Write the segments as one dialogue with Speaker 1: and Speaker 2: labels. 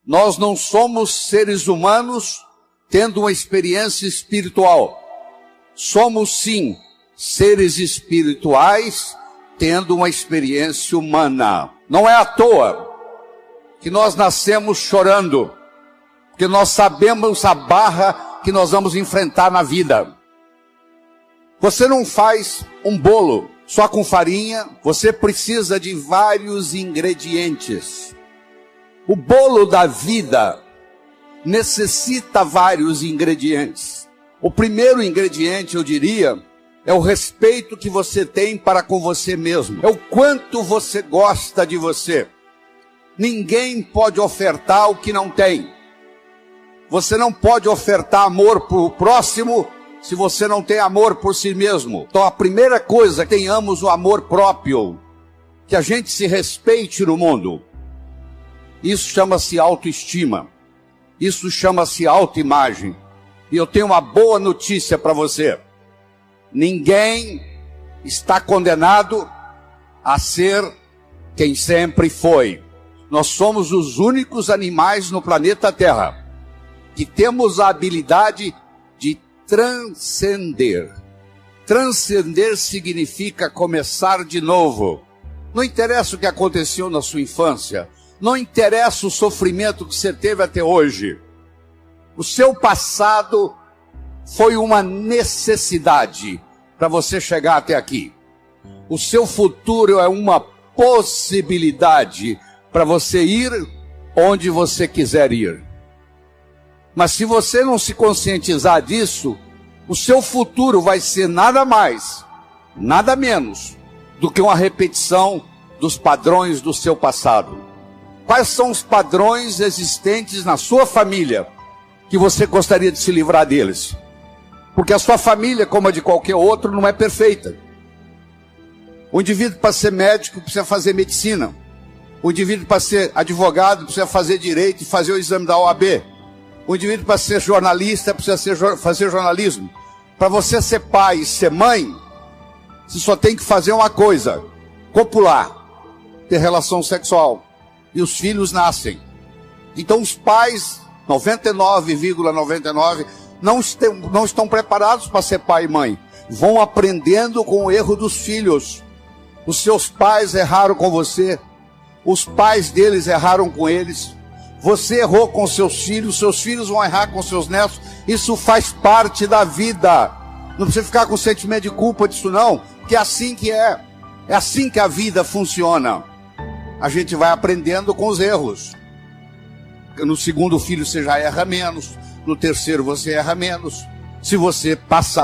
Speaker 1: Nós não somos seres humanos tendo uma experiência espiritual. Somos sim seres espirituais tendo uma experiência humana. Não é à toa que nós nascemos chorando, porque nós sabemos a barra que nós vamos enfrentar na vida. Você não faz um bolo só com farinha, você precisa de vários ingredientes. O bolo da vida necessita vários ingredientes. O primeiro ingrediente, eu diria, é o respeito que você tem para com você mesmo. É o quanto você gosta de você. Ninguém pode ofertar o que não tem. Você não pode ofertar amor para o próximo se você não tem amor por si mesmo. Então a primeira coisa, tenhamos o amor próprio. Que a gente se respeite no mundo. Isso chama-se autoestima. Isso chama-se autoimagem. E eu tenho uma boa notícia para você. Ninguém está condenado a ser quem sempre foi. Nós somos os únicos animais no planeta Terra que temos a habilidade de transcender. Transcender significa começar de novo. Não interessa o que aconteceu na sua infância. Não interessa o sofrimento que você teve até hoje. O seu passado foi uma necessidade para você chegar até aqui. O seu futuro é uma possibilidade para você ir onde você quiser ir. Mas se você não se conscientizar disso, o seu futuro vai ser nada mais, nada menos do que uma repetição dos padrões do seu passado. Quais são os padrões existentes na sua família que você gostaria de se livrar deles? Porque a sua família, como a de qualquer outro, não é perfeita. O indivíduo, para ser médico, precisa fazer medicina. O indivíduo, para ser advogado, precisa fazer direito e fazer o exame da OAB. O indivíduo, para ser jornalista, precisa fazer jornalismo. Para você ser pai e ser mãe, você só tem que fazer uma coisa: copular, ter relação sexual. E os filhos nascem. Então os pais, 99,99%, não estão preparados para ser pai e mãe. Vão aprendendo com o erro dos filhos. Os seus pais erraram com você. Os pais deles erraram com eles. Você errou com seus filhos vão errar com seus netos. Isso faz parte da vida. Não precisa ficar com sentimento de culpa disso não, que é assim que é. É assim que a vida funciona. A gente vai aprendendo com os erros. No segundo filho você já erra menos. No terceiro você erra menos. Se você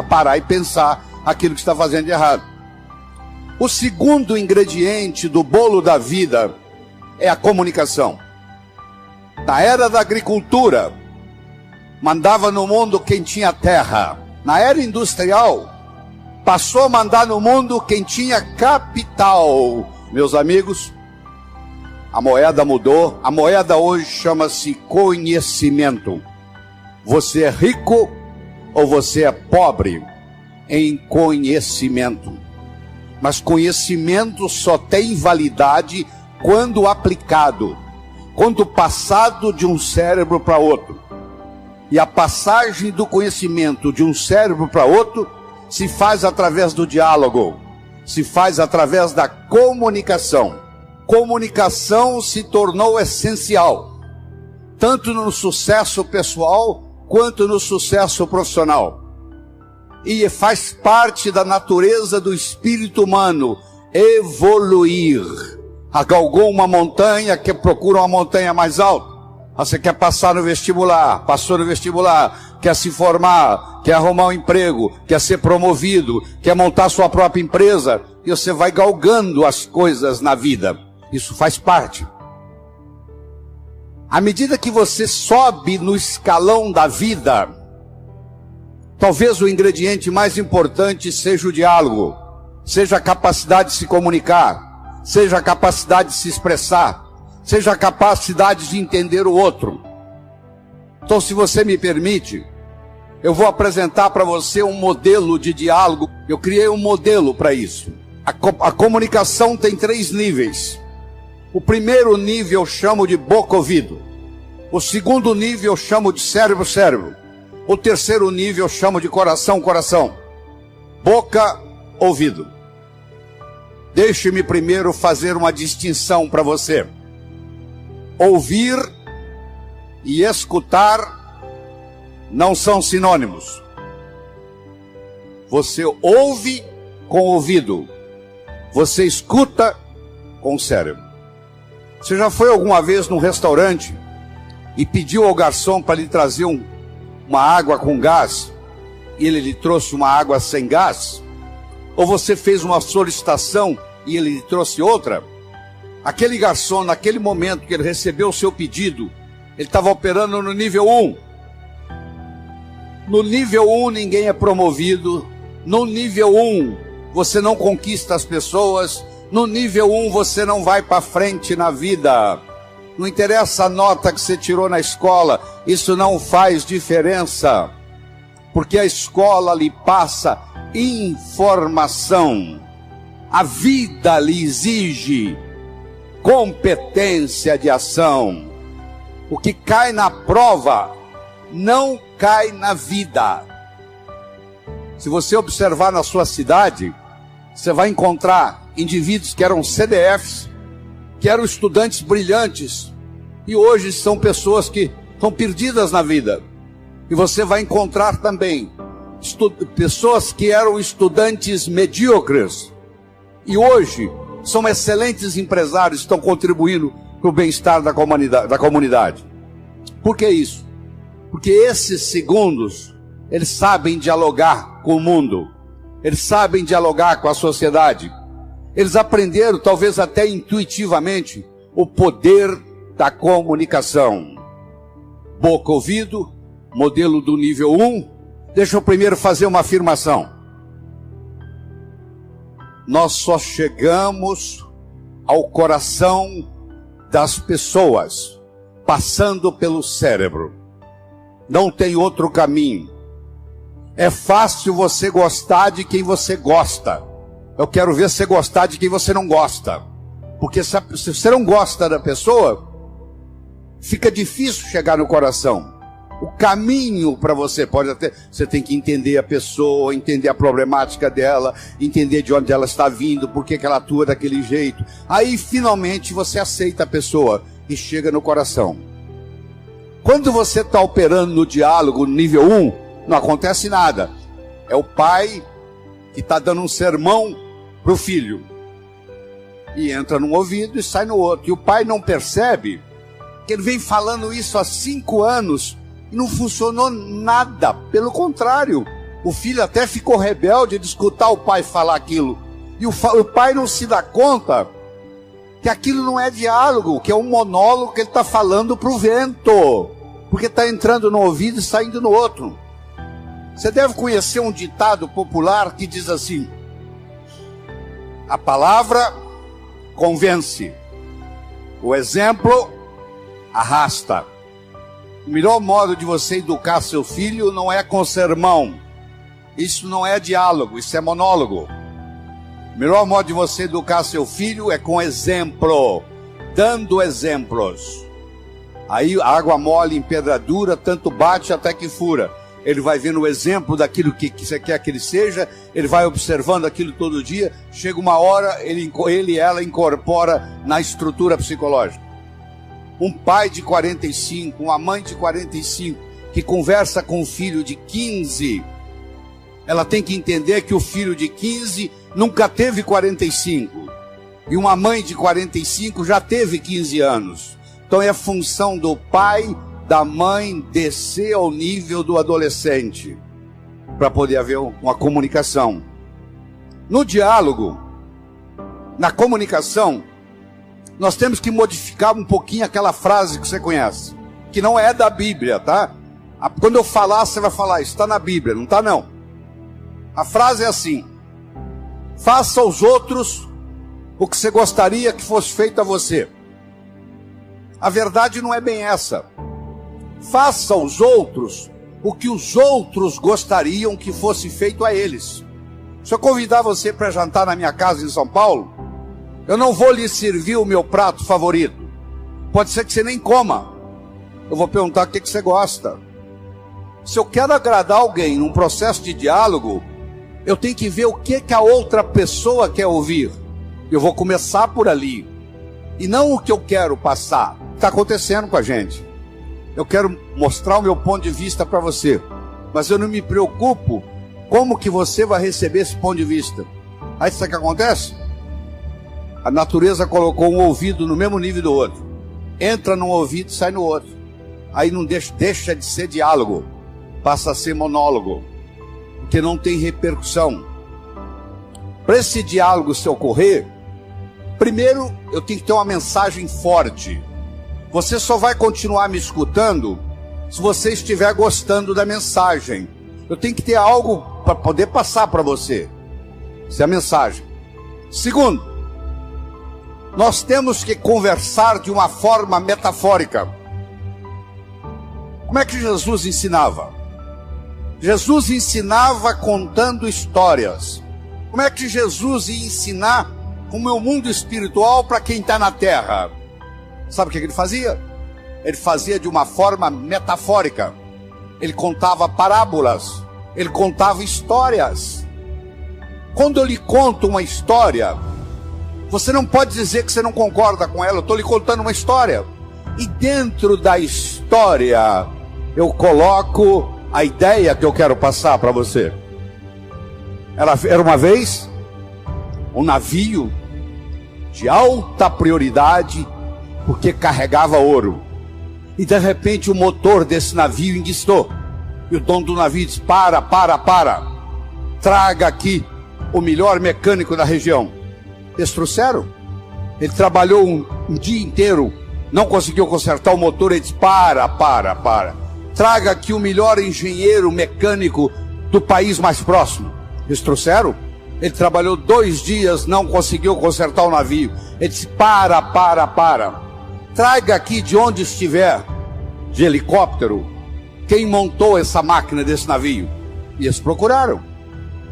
Speaker 1: parar e pensar aquilo que está fazendo de errado. O segundo ingrediente do bolo da vida é a comunicação. Na era da agricultura, mandava no mundo quem tinha terra. Na era industrial, passou a mandar no mundo quem tinha capital. Meus amigos, a moeda mudou. A moeda hoje chama-se conhecimento. Você é rico ou você é pobre em conhecimento. Mas conhecimento só tem validade quando aplicado, quando passado de um cérebro para outro. E a passagem do conhecimento de um cérebro para outro se faz através do diálogo, se faz através da comunicação. Comunicação se tornou essencial, tanto no sucesso pessoal quanto no sucesso profissional. E faz parte da natureza do espírito humano evoluir. Galgou uma montanha, que procura uma montanha mais alta. Você quer passar no vestibular, passou no vestibular, quer se formar, quer arrumar um emprego, quer ser promovido, quer montar sua própria empresa, e você vai galgando as coisas na vida. Isso faz parte. À medida que você sobe no escalão da vida, talvez o ingrediente mais importante seja o diálogo, seja a capacidade de se comunicar, seja a capacidade de se expressar, seja a capacidade de entender o outro. Então, se você me permite, eu vou apresentar para você um modelo de diálogo. Eu criei um modelo para isso. A comunicação tem 3 níveis. O primeiro nível eu chamo de boca-ouvido. O segundo nível eu chamo de cérebro, cérebro. O terceiro nível eu chamo de coração, coração. Boca, ouvido. Deixe-me primeiro fazer uma distinção para você. Ouvir e escutar não são sinônimos. Você ouve com o ouvido. Você escuta com o cérebro. Você já foi alguma vez num restaurante e pediu ao garçom para lhe trazer uma água com gás, e ele lhe trouxe uma água sem gás? Ou você fez uma solicitação e ele lhe trouxe outra? Aquele garçom, naquele momento que ele recebeu o seu pedido, ele estava operando no nível 1. No nível 1 ninguém é promovido. No nível 1 você não conquista as pessoas. No nível 1 você não vai para frente na vida. Não interessa a nota que você tirou na escola, isso não faz diferença, porque a escola lhe passa informação. A vida lhe exige competência de ação. O que cai na prova não cai na vida. Se você observar na sua cidade, você vai encontrar indivíduos que eram CDFs, que eram estudantes brilhantes, e hoje são pessoas que estão perdidas na vida. E você vai encontrar também pessoas que eram estudantes medíocres, e hoje são excelentes empresários, estão contribuindo para o bem-estar da comunidade. Por que isso? Porque esses segundos, eles sabem dialogar com o mundo, eles sabem dialogar com a sociedade. Eles aprenderam, talvez até intuitivamente, o poder da comunicação. Boca, ouvido, modelo do nível 1. Deixa eu primeiro fazer uma afirmação. Nós só chegamos ao coração das pessoas passando pelo cérebro. Não tem outro caminho. É fácil você gostar de quem você gosta. Eu quero ver você gostar de quem você não gosta. Porque se você não gosta da pessoa, fica difícil chegar no coração. O caminho para você você tem que entender a pessoa, entender a problemática dela, entender de onde ela está vindo, por que ela atua daquele jeito. Aí finalmente você aceita a pessoa e chega no coração. Quando você está operando no diálogo no nível 1, não acontece nada. É o pai que está dando um sermão para o filho, e entra num ouvido e sai no outro, e o pai não percebe que ele vem falando isso há 5 anos e não funcionou nada. Pelo contrário, o filho até ficou rebelde de escutar o pai falar aquilo, e o pai não se dá conta que aquilo não é diálogo, que é um monólogo que ele está falando para o vento, porque está entrando no ouvido e saindo no outro. Você deve conhecer um ditado popular que diz assim: a palavra convence, o exemplo arrasta. O melhor modo de você educar seu filho não é com sermão. Isso não é diálogo, isso é monólogo. O melhor modo de você educar seu filho é com exemplo, dando exemplos. Aí a água mole em pedra dura, tanto bate até que fura. Ele vai vendo o exemplo daquilo que você quer que ele seja, ele vai observando aquilo todo dia, chega uma hora, ele e ela incorpora na estrutura psicológica. Um pai de 45, uma mãe de 45, que conversa com um filho de 15, ela tem que entender que o filho de 15 nunca teve 45, e uma mãe de 45 já teve 15 anos. Então é função do pai, da mãe, descer ao nível do adolescente, para poder haver uma comunicação. No diálogo, na comunicação, nós temos que modificar um pouquinho aquela frase que você conhece, que não é da Bíblia, tá? Quando eu falar, você vai falar, isso está na Bíblia, não está não. A frase é assim: faça aos outros o que você gostaria que fosse feito a você. A verdade não é bem essa. Faça aos outros o que os outros gostariam que fosse feito a eles. Se eu convidar você para jantar na minha casa em São Paulo, eu não vou lhe servir o meu prato favorito. Pode ser que você nem coma. Eu vou perguntar o que você gosta. Se eu quero agradar alguém num processo de diálogo, eu tenho que ver o que a outra pessoa quer ouvir. Eu vou começar por ali. E não o que eu quero passar. Está acontecendo com a gente. Eu quero mostrar o meu ponto de vista para você. Mas eu não me preocupo como que você vai receber esse ponto de vista. Aí sabe o que acontece? A natureza colocou um ouvido no mesmo nível do outro. Entra num ouvido e sai no outro. Aí não deixa de ser diálogo. Passa a ser monólogo. Porque não tem repercussão. Para esse diálogo se ocorrer, primeiro eu tenho que ter uma mensagem forte. Você só vai continuar me escutando se você estiver gostando da mensagem. Eu tenho que ter algo para poder passar para você. Essa é a mensagem. Segundo, nós temos que conversar de uma forma metafórica. Como é que Jesus ensinava? Jesus ensinava contando histórias. Como é que Jesus ia ensinar o meu mundo espiritual para quem está na terra? Sabe o que ele fazia? Ele fazia de uma forma metafórica. Ele contava parábolas. Ele contava histórias. Quando eu lhe conto uma história, você não pode dizer que você não concorda com ela. Eu estou lhe contando uma história. E dentro da história, eu coloco a ideia que eu quero passar para você. Era uma vez um navio de alta prioridade, porque carregava ouro. E de repente o motor desse navio enguiçou. E o dono do navio disse: para. Traga aqui o melhor mecânico da região. Eles trouxeram. Ele trabalhou um dia inteiro, não conseguiu consertar o motor. Ele disse: para. Traga aqui o melhor engenheiro mecânico do país mais próximo. Eles trouxeram. Ele trabalhou 2 dias, não conseguiu consertar o navio. Ele disse: para. Traga aqui de onde estiver, de helicóptero, quem montou essa máquina desse navio. E eles procuraram,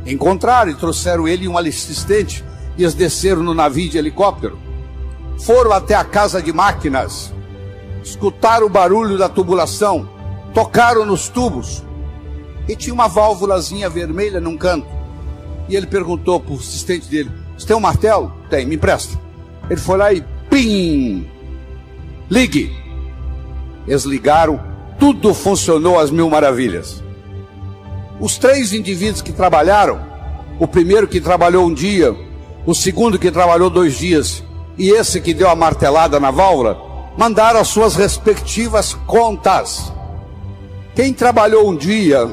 Speaker 1: encontraram e trouxeram ele e um assistente. E eles desceram no navio de helicóptero, foram até a casa de máquinas, escutaram o barulho da tubulação, tocaram nos tubos, e tinha uma válvulazinha vermelha num canto. E ele perguntou para o assistente dele: você tem um martelo? Tem, me empresta. Ele foi lá e pim! Ligue! Eles ligaram, tudo funcionou às mil maravilhas. Os 3 indivíduos que trabalharam, o primeiro que trabalhou 1 dia, o segundo que trabalhou 2 dias, e esse que deu a martelada na válvula, mandaram as suas respectivas contas. Quem trabalhou 1 dia,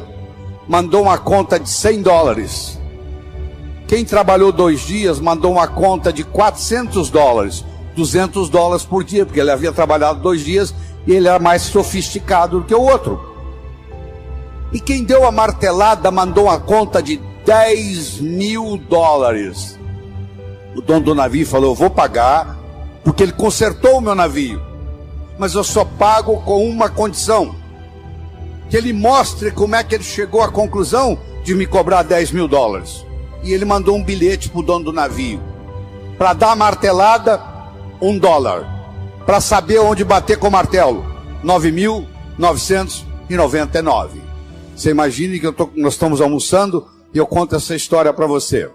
Speaker 1: mandou uma conta de $100. Quem trabalhou 2 dias, mandou uma conta de $400, $200 por dia, porque ele havia trabalhado 2 dias e ele era mais sofisticado do que o outro. E quem deu a martelada mandou uma conta de $10.000. O dono do navio falou: eu vou pagar, porque ele consertou o meu navio, mas eu só pago com uma condição: que ele mostre como é que ele chegou à conclusão de me cobrar $10.000. E ele mandou um bilhete para o dono do navio: para dar a martelada, $1. Para saber onde bater com o martelo, 9.999. Você imagine que nós estamos almoçando e eu conto essa história para você.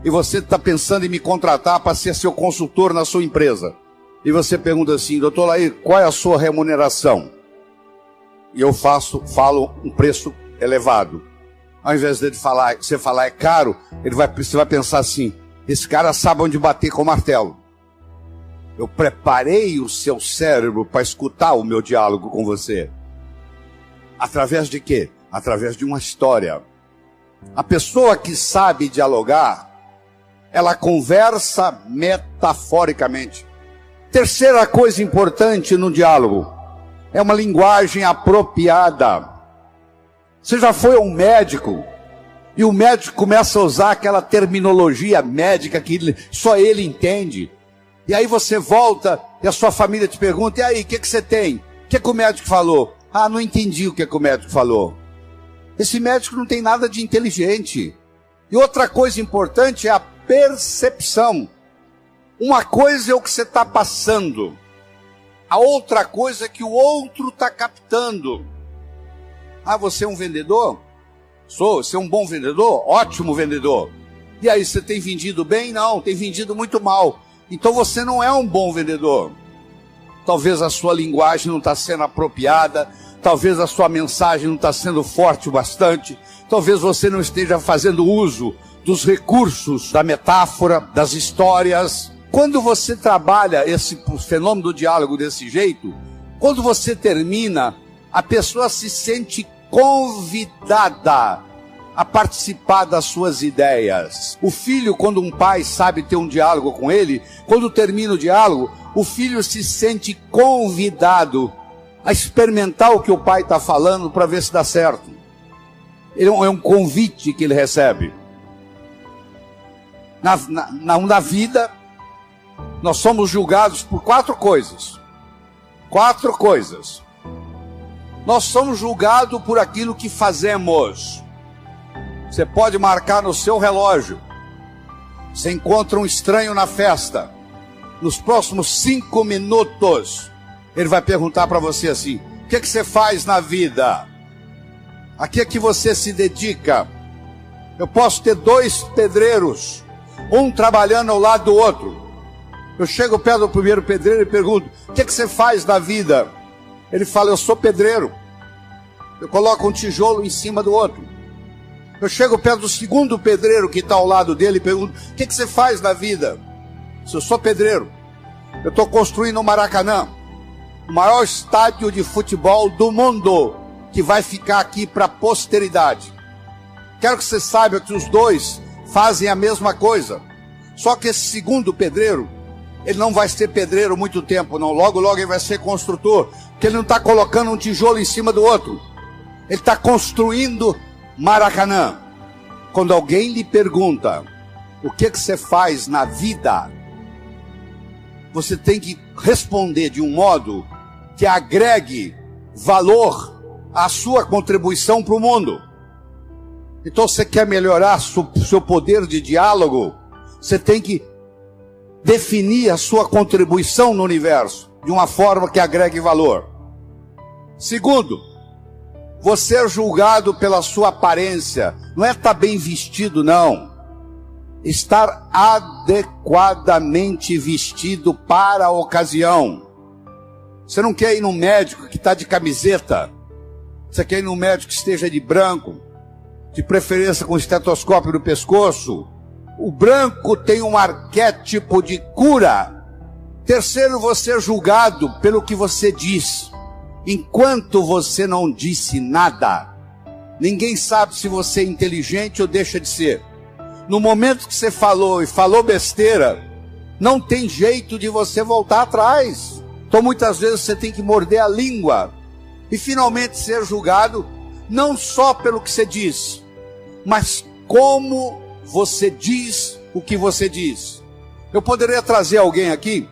Speaker 1: E você está pensando em me contratar para ser seu consultor na sua empresa. E você pergunta assim: doutor Laí, qual é a sua remuneração? E eu falo um preço elevado. Ao invés de você falar é caro, você vai pensar assim: esse cara sabe onde bater com o martelo. Eu preparei o seu cérebro para escutar o meu diálogo com você. Através de quê? Através de uma história. A pessoa que sabe dialogar, ela conversa metaforicamente. Terceira coisa importante no diálogo é uma linguagem apropriada. Você já foi a um médico e o médico começa a usar aquela terminologia médica que só ele entende. E aí você volta e a sua família te pergunta: e aí, o que você tem? O que o médico falou? Ah, não entendi o que o médico falou. Esse médico não tem nada de inteligente. E outra coisa importante é a percepção. Uma coisa é o que você está passando. a outra coisa que o outro está captando. Ah, você é um vendedor? Sou. Você é um bom vendedor? Ótimo vendedor. E aí, você tem vendido bem? Não, tem vendido muito mal. Então você não é um bom vendedor. Talvez a sua linguagem não está sendo apropriada, talvez a sua mensagem não está sendo forte o bastante, talvez você não esteja fazendo uso dos recursos, da metáfora, das histórias. Quando você trabalha esse fenômeno do diálogo desse jeito, quando você termina, a pessoa se sente convidada a participar das suas ideias. O filho, quando um pai sabe ter um diálogo com ele, quando termina o diálogo, o filho se sente convidado a experimentar o que o pai está falando para ver se dá certo. É um convite que ele recebe. Na vida, nós somos julgados por 4 coisas. 4 coisas. Nós somos julgados por aquilo que fazemos. Você pode marcar no seu relógio. Você encontra um estranho na festa. Nos próximos 5 minutos, ele vai perguntar para você assim: o que você faz na vida? A que é que você se dedica? Eu posso ter 2 pedreiros, um trabalhando ao lado do outro. Eu chego perto do primeiro pedreiro e pergunto: o que você faz na vida? Ele fala: eu sou pedreiro. Eu coloco um tijolo em cima do outro. Eu chego perto do segundo pedreiro que está ao lado dele e pergunto: o que você faz na vida? Eu sou pedreiro. Eu estou construindo o Maracanã, o maior estádio de futebol do mundo, que vai ficar aqui para a posteridade. Quero que você saiba que os 2 fazem a mesma coisa. Só que esse segundo pedreiro, ele não vai ser pedreiro muito tempo, não. Logo, logo ele vai ser construtor, porque ele não está colocando um tijolo em cima do outro. Ele está construindo Maracanã. Quando alguém lhe pergunta: o que você faz na vida? Você tem que responder de um modo que agregue valor à sua contribuição para o mundo. Então, você quer melhorar seu poder de diálogo? Você tem que definir a sua contribuição no universo de uma forma que agregue valor. Segundo, você é julgado pela sua aparência. Não é estar bem vestido, não. Estar adequadamente vestido para a ocasião. Você não quer ir num médico que está de camiseta. Você quer ir num médico que esteja de branco, de preferência com estetoscópio no pescoço. O branco tem um arquétipo de cura. Terceiro, você é julgado pelo que você diz. Enquanto você não disse nada, ninguém sabe se você é inteligente ou deixa de ser. No momento que você falou e falou besteira, não tem jeito de você voltar atrás. Então muitas vezes você tem que morder a língua e finalmente ser julgado, não só pelo que você diz, mas como você diz o que você diz. Eu poderia trazer alguém aqui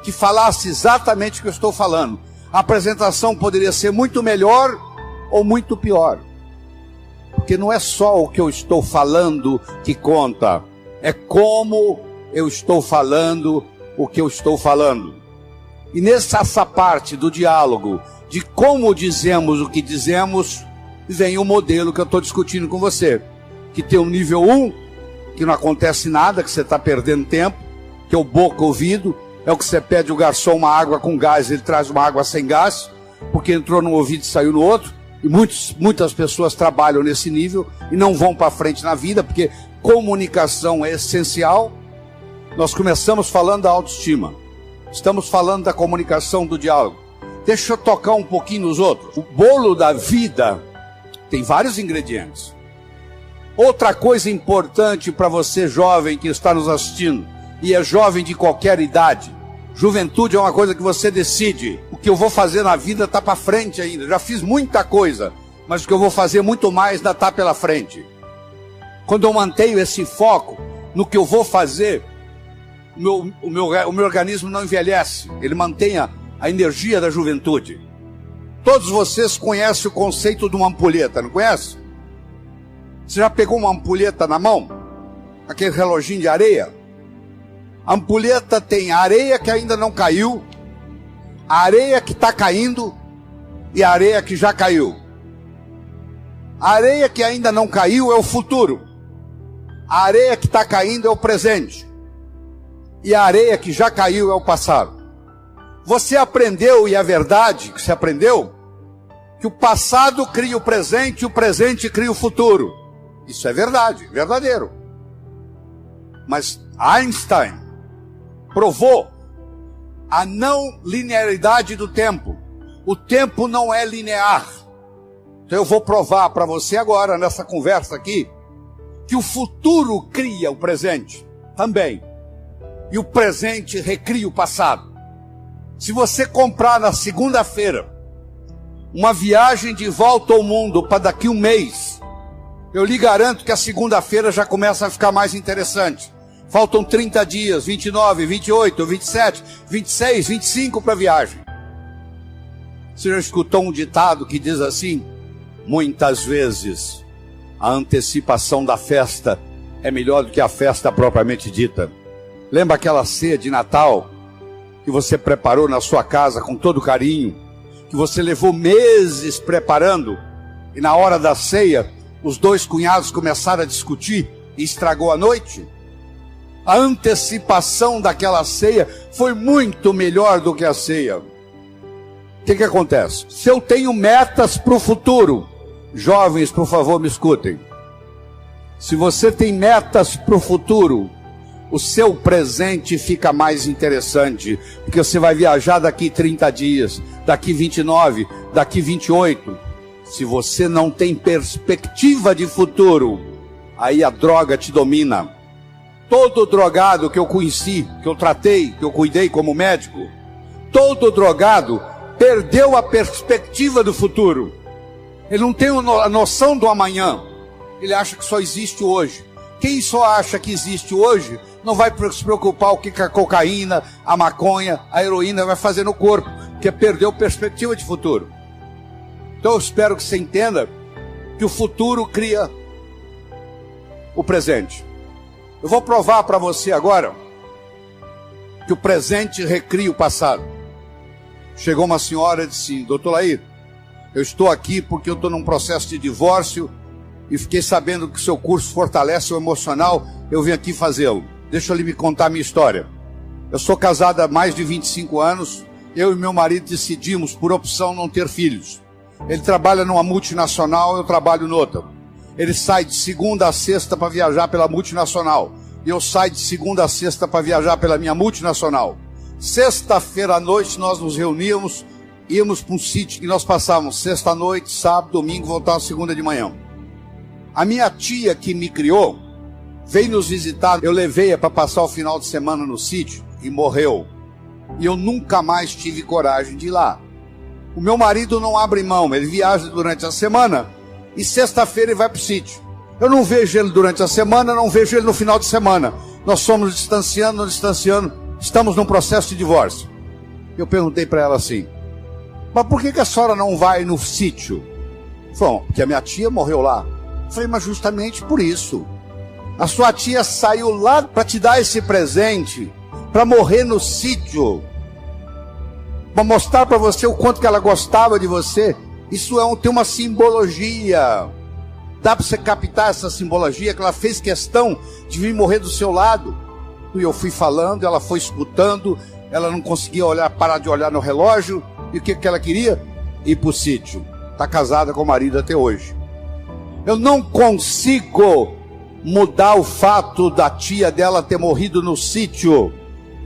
Speaker 1: que falasse exatamente o que eu estou falando. A apresentação poderia ser muito melhor ou muito pior. Porque não é só o que eu estou falando que conta, é como eu estou falando o que eu estou falando. E nessa parte do diálogo, de como dizemos o que dizemos, vem o modelo que eu estou discutindo com você, que tem um nível 1, que não acontece nada, que você está perdendo tempo, que é o boca-ouvido, é o que você pede o garçom uma água com gás, ele traz uma água sem gás, porque entrou num ouvido e saiu no outro. E muitas pessoas trabalham nesse nível e não vão para frente na vida, porque comunicação é essencial. Nós começamos falando da autoestima. Estamos falando da comunicação, do diálogo. Deixa eu tocar um pouquinho nos outros. O bolo da vida tem vários ingredientes. Outra coisa importante para você jovem que está nos assistindo, e é jovem de qualquer idade. Juventude é uma coisa que você decide. O que eu vou fazer na vida está para frente ainda. Já fiz muita coisa, mas o que eu vou fazer muito mais ainda está pela frente. Quando eu mantenho esse foco no que eu vou fazer, o meu organismo não envelhece. Ele mantém a energia da juventude. Todos vocês conhecem o conceito de uma ampulheta, não conhece? Você já pegou uma ampulheta na mão? Aquele reloginho de areia? A ampulheta tem areia que ainda não caiu, A areia que está caindo e a areia que já caiu. A areia que ainda não caiu é o futuro. A areia que está caindo é o presente. E a areia que já caiu é o passado. Você aprendeu, e é verdade que você aprendeu, que o passado cria o presente e o presente cria o futuro. Isso é verdade, verdadeiro. Mas Einstein provou a não linearidade do tempo. O tempo não é linear. Então eu vou provar para você agora, nessa conversa aqui, que o futuro cria o presente também. E o presente recria o passado. Se você comprar na segunda-feira uma viagem de volta ao mundo para daqui um mês, eu lhe garanto que a segunda-feira já começa a ficar mais interessante. Faltam 30 dias, 29, 28, 27, 26, 25 para a viagem. Você já escutou um ditado que diz assim: muitas vezes a antecipação da festa é melhor do que a festa propriamente dita. Lembra aquela ceia de Natal que você preparou na sua casa com todo carinho, que você levou meses preparando, e na hora da ceia os dois cunhados começaram a discutir e estragou a noite? A antecipação daquela ceia foi muito melhor do que a ceia. O que acontece? Se eu tenho metas para o futuro, jovens, por favor, me escutem. Se você tem metas para o futuro, o seu presente fica mais interessante, porque você vai viajar daqui 30 dias, daqui 29, daqui 28. Se você não tem perspectiva de futuro, aí a droga te domina. Todo drogado que eu conheci, que eu tratei, que eu cuidei como médico, todo drogado perdeu a perspectiva do futuro. Ele não tem a noção do amanhã. Ele acha que só existe hoje. Quem só acha que existe hoje não vai se preocupar o que a cocaína, a maconha, a heroína vai fazer no corpo, porque perdeu perspectiva de futuro. Então eu espero que você entenda que o futuro cria o presente. Eu vou provar para você agora que o presente recria o passado. Chegou uma senhora e disse: doutor Laí, eu estou aqui porque eu estou num processo de divórcio e fiquei sabendo que o seu curso fortalece o emocional, eu vim aqui fazê-lo. Deixa eu lhe contar a minha história. Eu sou casado há mais de 25 anos, eu e meu marido decidimos, por opção, não ter filhos. Ele trabalha numa multinacional, eu trabalho noutra. Ele sai de segunda a sexta para viajar pela multinacional. E eu saio de segunda a sexta para viajar pela minha multinacional. Sexta-feira à noite nós nos reuníamos, íamos para um sítio que nós passávamos sexta-noite, sábado, domingo, voltávamos segunda de manhã. A minha tia que me criou veio nos visitar, eu levei-a para passar o final de semana no sítio e morreu. E eu nunca mais tive coragem de ir lá. O meu marido não abre mão, ele viaja durante a semana e sexta-feira ele vai para o sítio. Eu não vejo ele durante a semana, não vejo ele no final de semana. Nós somos nos distanciando, estamos num processo de divórcio. Eu perguntei para ela assim: mas por que a senhora não vai no sítio? Falou: porque a minha tia morreu lá. Eu falei: mas justamente por isso. A sua tia saiu lá para te dar esse presente, para morrer no sítio, para mostrar para você o quanto que ela gostava de você. Isso tem uma simbologia. Dá para você captar essa simbologia, que ela fez questão de vir morrer do seu lado. E eu fui falando, ela foi escutando, ela não conseguia parar de olhar no relógio. E o que ela queria? Ir para o sítio. Está casada com o marido até hoje. Eu não consigo mudar o fato da tia dela ter morrido no sítio.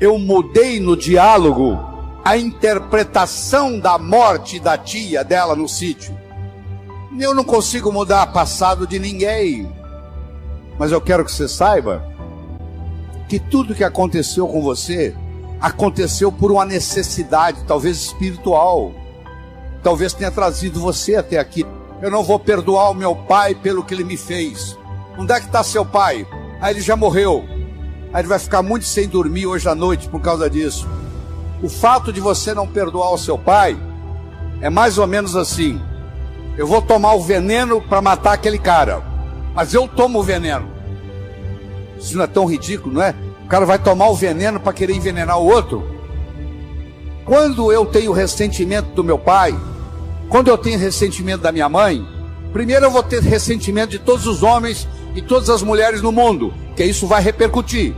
Speaker 1: Eu mudei no diálogo a interpretação da morte da tia dela no sítio. Eu não consigo mudar o passado de ninguém. Mas eu quero que você saiba que tudo que aconteceu com você aconteceu por uma necessidade, talvez espiritual. Talvez tenha trazido você até aqui. Eu não vou perdoar o meu pai pelo que ele me fez. Onde é que está seu pai? Aí ele já morreu. Aí ele vai ficar muito sem dormir hoje à noite por causa disso. O fato de você não perdoar o seu pai é mais ou menos assim: eu vou tomar o veneno para matar aquele cara, mas eu tomo o veneno. Isso não é tão ridículo, não é? O cara vai tomar o veneno para querer envenenar o outro. Quando eu tenho ressentimento do meu pai, quando eu tenho ressentimento da minha mãe, primeiro eu vou ter ressentimento de todos os homens e todas as mulheres no mundo, que isso vai repercutir.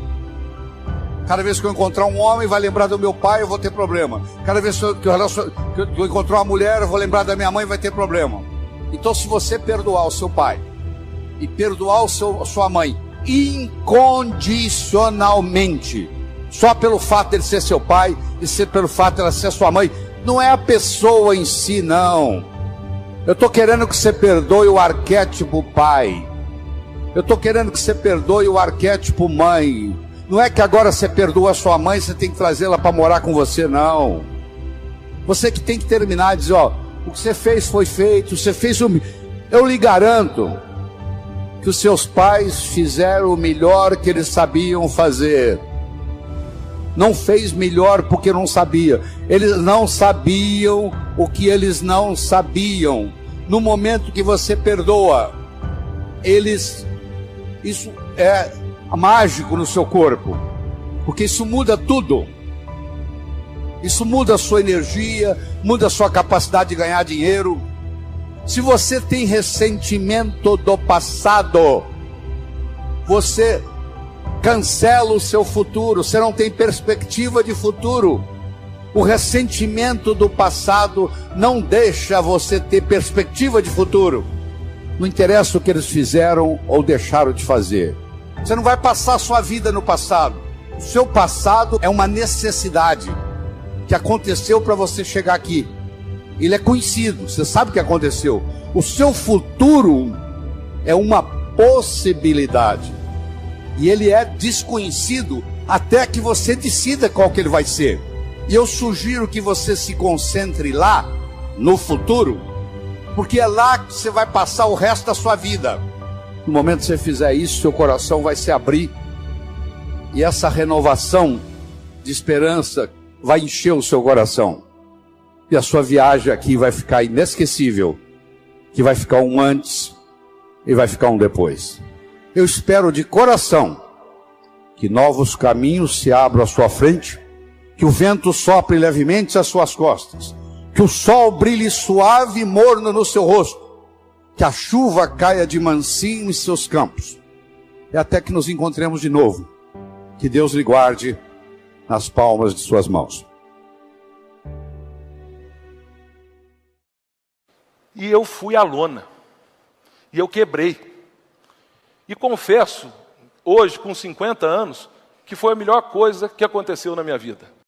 Speaker 1: Cada vez que eu encontrar um homem, vai lembrar do meu pai, eu vou ter problema. Cada vez que eu encontrar uma mulher, eu vou lembrar da minha mãe, vai ter problema. Então, se você perdoar o seu pai e perdoar a sua mãe incondicionalmente, só pelo fato dele ser seu pai e pelo fato dela ser sua mãe, não é a pessoa em si, não. Eu estou querendo que você perdoe o arquétipo pai. Eu estou querendo que você perdoe o arquétipo mãe. Não é que agora você perdoa a sua mãe, você tem que trazê-la para morar com você, não. Você que tem que terminar e dizer, ó, o que você fez foi feito, você fez o... Eu lhe garanto que os seus pais fizeram o melhor que eles sabiam fazer. Não fez melhor porque não sabia. Eles não sabiam o que eles não sabiam. No momento que você perdoa, isso é mágico no seu corpo, porque isso muda tudo. Isso muda a sua energia, muda a sua capacidade de ganhar dinheiro. Se você tem ressentimento do passado, você cancela o seu futuro, você não tem perspectiva de futuro. O ressentimento do passado não deixa você ter perspectiva de futuro. Não interessa o que eles fizeram ou deixaram de fazer. Você não vai passar a sua vida no passado. O seu passado é uma necessidade que aconteceu para você chegar aqui. Ele é conhecido, você sabe o que aconteceu. O seu futuro é uma possibilidade. E ele é desconhecido até que você decida qual que ele vai ser. E eu sugiro que você se concentre lá, no futuro, porque é lá que você vai passar o resto da sua vida. No momento que você fizer isso, seu coração vai se abrir. E essa renovação de esperança vai encher o seu coração. E a sua viagem aqui vai ficar inesquecível. Que vai ficar um antes e vai ficar um depois. Eu espero de coração que novos caminhos se abram à sua frente, que o vento sopre levemente às suas costas, que o sol brilhe suave e morno no seu rosto, que a chuva caia de mansinho em seus campos, e até que nos encontremos de novo. Que Deus lhe guarde nas palmas de suas mãos.
Speaker 2: E eu fui à lona, e eu quebrei. E confesso, hoje, com 50 anos, que foi a melhor coisa que aconteceu na minha vida.